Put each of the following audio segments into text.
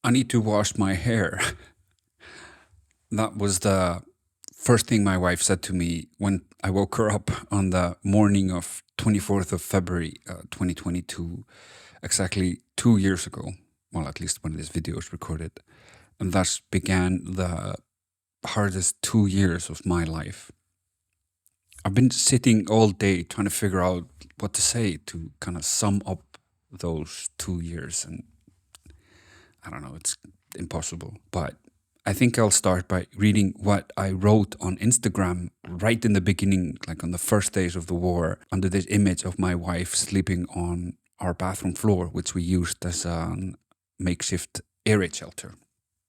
I need to wash my hair. That was the first thing my wife said to me when I woke her up on the morning of 24th of February 2022, exactly 2 years ago. Well, at least when this video is recorded. And thus began the hardest 2 years of my life. I've been sitting all day trying to figure out what to say to kind of sum up those 2 years. And I don't know, it's impossible. But I think I'll start by reading what I wrote on Instagram right in the beginning, like on the first days of the war, under this image of my wife sleeping on our bathroom floor, which we used as a makeshift air raid shelter.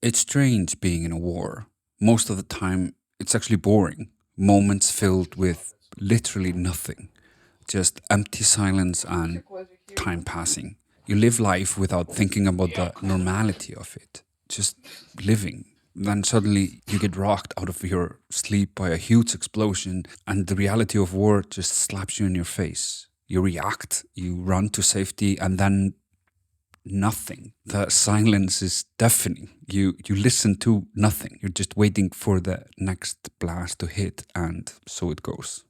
It's strange being in a war. Most of the time, it's actually boring. Moments filled with literally nothing. Just empty silence and time passing. You live life without thinking about the normality of it. Just living. Then suddenly you get rocked out of your sleep by a huge explosion, and the reality of war just slaps you in your face. You react, you run to safety, and then nothing. The silence is deafening. You listen to nothing. You're just waiting for the next blast to hit, and so it goes.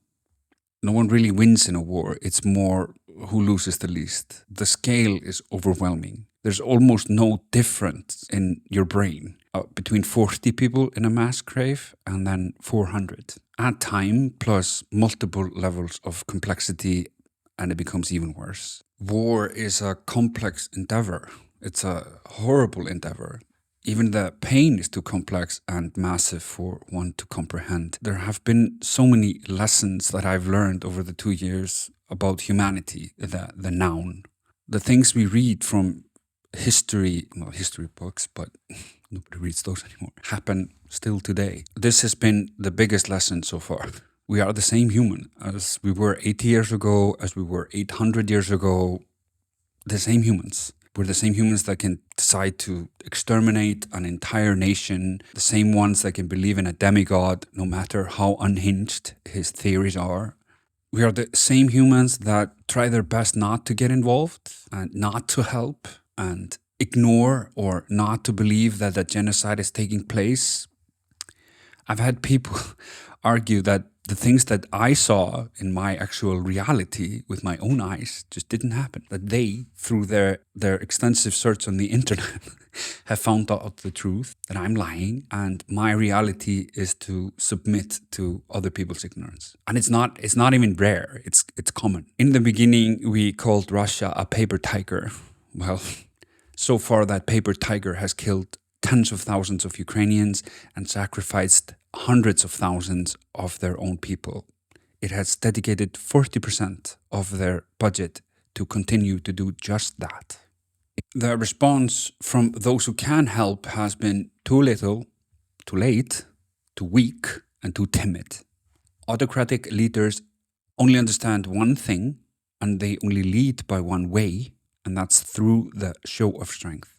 No one really wins in a war. It's more who loses the least. The scale is overwhelming. There's almost no difference in your brain between 40 people in a mass grave and then 400. Add time plus multiple levels of complexity and it becomes even worse. War is a complex endeavor. It's a horrible endeavor. Even the pain is too complex and massive for one to comprehend. There have been so many lessons that I've learned over the 2 years about humanity, the noun. The things we read from history books, but nobody reads those anymore, happen still today. This has been the biggest lesson so far. We are the same human as we were 80 years ago, as we were 800 years ago, the same humans. We're the same humans that can decide to exterminate an entire nation, the same ones that can believe in a demigod, no matter how unhinged his theories are. We are the same humans that try their best not to get involved and not to help and ignore or not to believe that a genocide is taking place. I've had people argue that the things that I saw in my actual reality with my own eyes just didn't happen. That they, through their extensive search on the internet, have found out the truth, that I'm lying, and my reality is to submit to other people's ignorance. And it's not even rare, it's common. In the beginning, we called Russia a paper tiger. Well, so far that paper tiger has killed tens of thousands of Ukrainians and sacrificed hundreds of thousands of their own people. It has dedicated 40% of their budget to continue to do just that. The response from those who can help has been too little, too late, too weak, and too timid. Autocratic leaders only understand one thing, and they only lead by one way, and that's through the show of strength.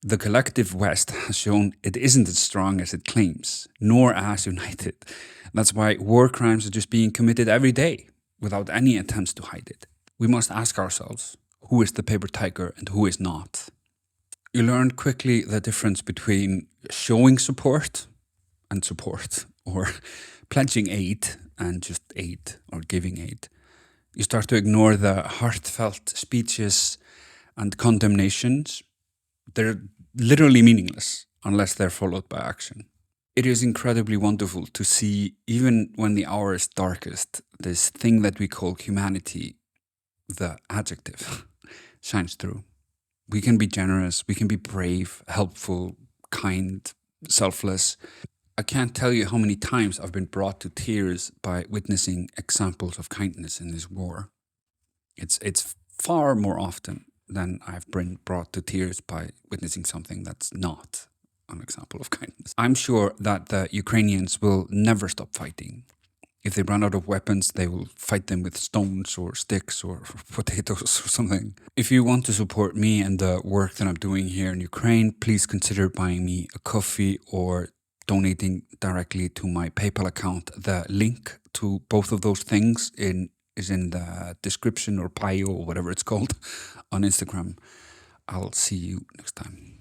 The collective West has shown it isn't as strong as it claims, nor as united. That's why war crimes are just being committed every day, without any attempts to hide it. We must ask ourselves, who is the paper tiger and who is not? You learn quickly the difference between showing support and support, or pledging aid and just aid, or giving aid. You start to ignore the heartfelt speeches and condemnations. They're literally meaningless unless they're followed by action. It is incredibly wonderful to see, even when the hour is darkest, this thing that we call humanity, the adjective, shines through. We can be generous, we can be brave, helpful, kind, selfless. I can't tell you how many times I've been brought to tears by witnessing examples of kindness in this war. It's far more often than I've been brought to tears by witnessing something that's not an example of kindness. I'm sure that the Ukrainians will never stop fighting. If they run out of weapons, they will fight them with stones or sticks or potatoes or something. If you want to support me and the work that I'm doing here in Ukraine, please consider buying me a coffee or donating directly to my PayPal account. The link to both of those things is in the description or bio or whatever it's called on Instagram. I'll see you next time.